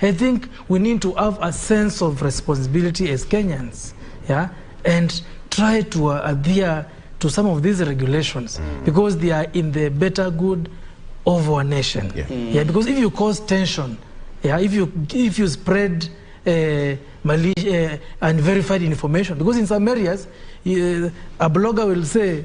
I think we need to have a sense of responsibility as Kenyans, yeah, and try to adhere to some of these regulations because they are in the better good of our nation. Yeah, because if you cause tension, yeah, if you spread unverified information, because in some areas a blogger will say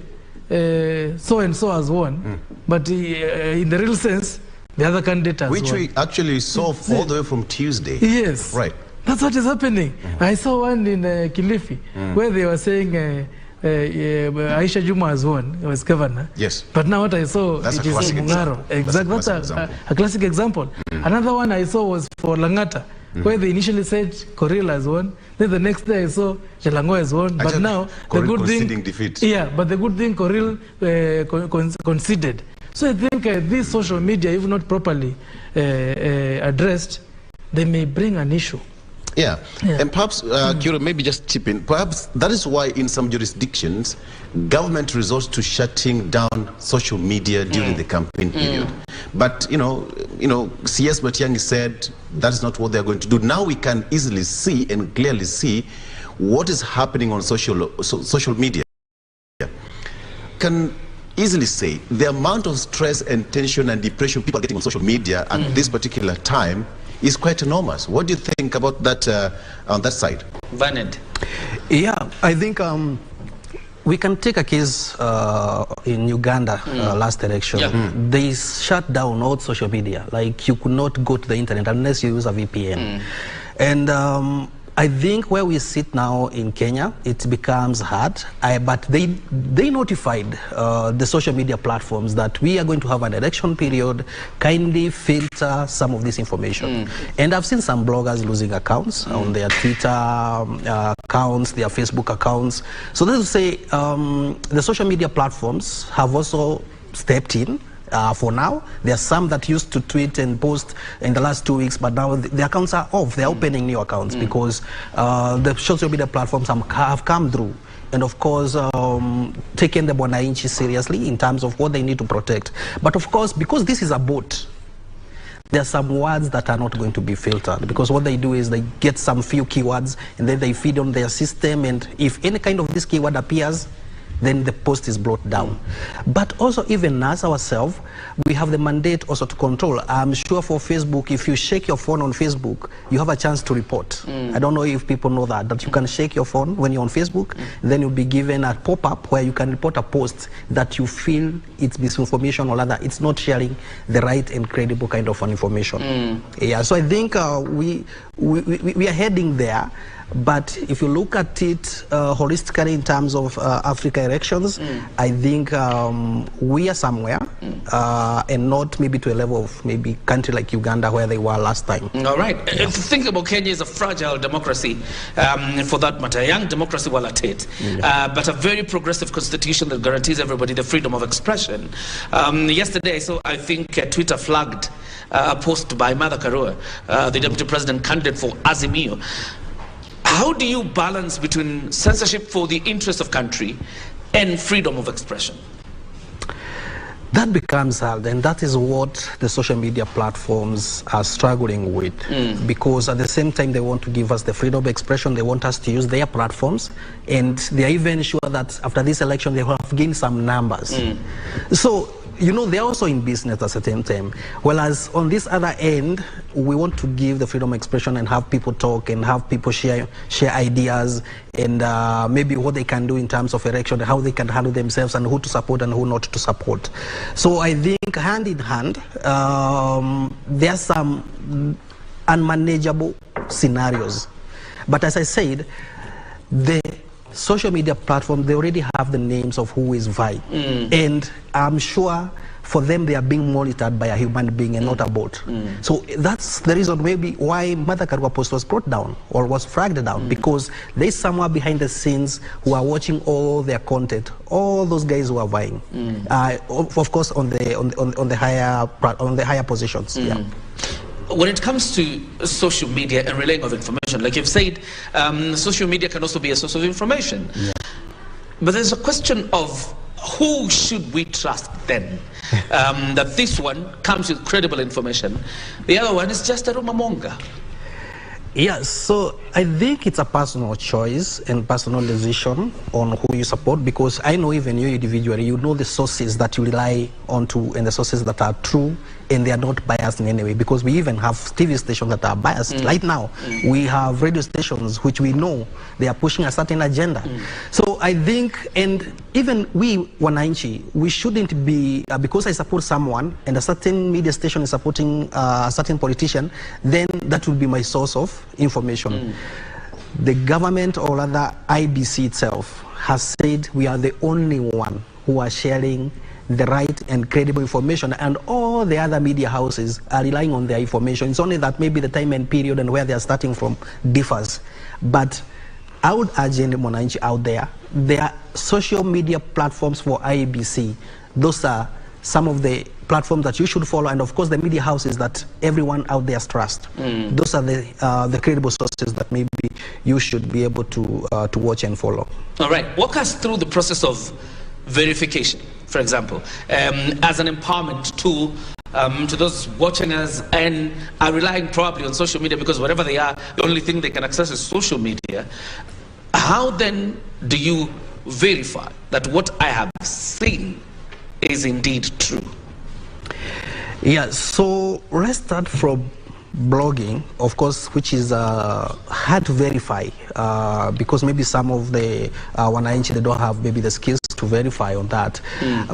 so and so has won, but in the real sense the other candidate has won. Which we actually saw all the way from Tuesday. Yes, right. That's what is happening. I saw one in Kilifi where they were saying Aisha Juma has won, was governor. Yes. But now what I saw, that's it is Mungaro. Exactly. That's a classic example. Another one I saw was for Langata, where they initially said Koril has won. Then the next day I saw Chelango has won. But now the good thing, defeat. Yeah, but the good thing Koril conceded. So I think this social media, if not properly addressed, they may bring an issue. Yeah, and perhaps, Kiro, maybe just chip in. Perhaps that is why in some jurisdictions, government resorts to shutting down social media during the campaign period. But, you know, CS Matiang'i said that's not what they're going to do. Now we can easily see and clearly see what is happening on social media. Can easily say the amount of stress and tension and depression people are getting on social media at this particular time is quite enormous. What do you think about that on that side? Vaned. Yeah, I think we can take a case in Uganda last election. They shut down all social media. Like you could not go to the internet unless you use a VPN. And I think where we sit now in Kenya, it becomes hard. But they notified the social media platforms that we are going to have an election period, kindly filter some of this information. And I've seen some bloggers losing accounts on their Twitter accounts, their Facebook accounts. So this is to say the social media platforms have also stepped in. For now, there are some that used to tweet and post in the last 2 weeks, but now the accounts are off. They're opening new accounts because the social media platforms have come through and, of course, taken the Bwananchi seriously in terms of what they need to protect. But, of course, because this is a bot, there are some words that are not going to be filtered because what they do is they get some few keywords and then they feed on their system, and if any kind of this keyword appears, then the post is brought down. But also even us ourselves, we have the mandate also to control. I'm sure for Facebook, if you shake your phone on Facebook, you have a chance to report. I don't know if people know that you can shake your phone when you're on Facebook, then you'll be given a pop-up where you can report a post that you feel it's misinformation or rather it's not sharing the right and credible kind of information. Yeah, so I think we are heading there. But if you look at it holistically in terms of Africa elections, I think we are somewhere and not maybe to a level of maybe country like Uganda where they were last time. All right. If you think about Kenya as a fragile democracy, for that matter, a young democracy while at it, but a very progressive constitution that guarantees everybody the freedom of expression. Yesterday I saw, I think, Twitter flagged a post by Martha Karua, the deputy president candidate for Azimio. How do you balance between censorship for the interest of country and freedom of expression? That becomes hard, and that is what the social media platforms are struggling with, because at the same time they want to give us the freedom of expression, they want us to use their platforms, and they are even sure that after this election they will have gained some numbers. So, you know, they're also in business at the same time. Whereas on this other end, we want to give the freedom of expression and have people talk and have people share ideas and maybe what they can do in terms of election, how they can handle themselves and who to support and who not to support. So I think hand in hand, there are some unmanageable scenarios. But as I said, the social media platform, they already have the names of who is vying. And I'm sure for them they are being monitored by a human being and not a bot. So that's the reason maybe why Martha Karua post was brought down or was flagged down, because there's someone behind the scenes who are watching all their content, all those guys who are vying. Of course on the higher positions. Yeah. When it comes to social media and relaying of information, like you've said, social media can also be a source of information. But there's a question of who should we trust then? That this one comes with credible information. The other one is just a rumor monger. Yes, so I think it's a personal choice and personal decision on who you support, because I know even you individually, you know the sources that you rely on to and the sources that are true and they are not biased in any way, because we even have TV stations that are biased. Right now, we have radio stations which we know they are pushing a certain agenda. So I think, and even we, Wananchi, we shouldn't be, because I support someone and a certain media station is supporting a certain politician, then that will be my source of information. The government, or rather IBC itself, has said we are the only one who are sharing the right and credible information, and all the other media houses are relying on their information. It's only that maybe the time and period and where they are starting from differs. But I would urge any Mwananchi out there, there are social media platforms for IEBC. Those are some of the platforms that you should follow, and of course the media houses that everyone out there trust. Those are the credible sources that maybe you should be able to watch and follow. All right, walk us through the process of verification, for example, as an empowerment tool to those watching us and are relying probably on social media, because wherever they are, the only thing they can access is social media. How then do you verify that what I have seen is indeed true? Yeah, so let's start from blogging, of course, which is hard to verify because maybe some of the Wananchi, they don't have maybe the skills to verify on that.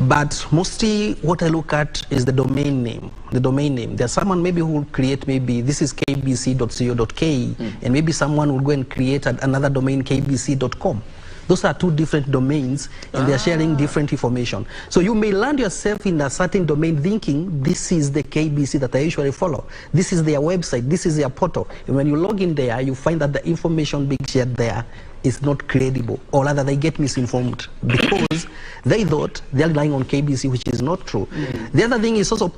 But mostly what I look at is the domain name. The domain name. There's someone maybe who will create, maybe this is kbc.co.ke, and maybe someone will go and create another domain, kbc.com. Those are two different domains, and they're sharing different information. So you may land yourself in a certain domain thinking, this is the KBC that I usually follow. This is their website, this is their portal. And when you log in there, you find that the information being shared there is not credible, or rather they get misinformed because they thought they're relying on KBC, which is not true. The other thing is also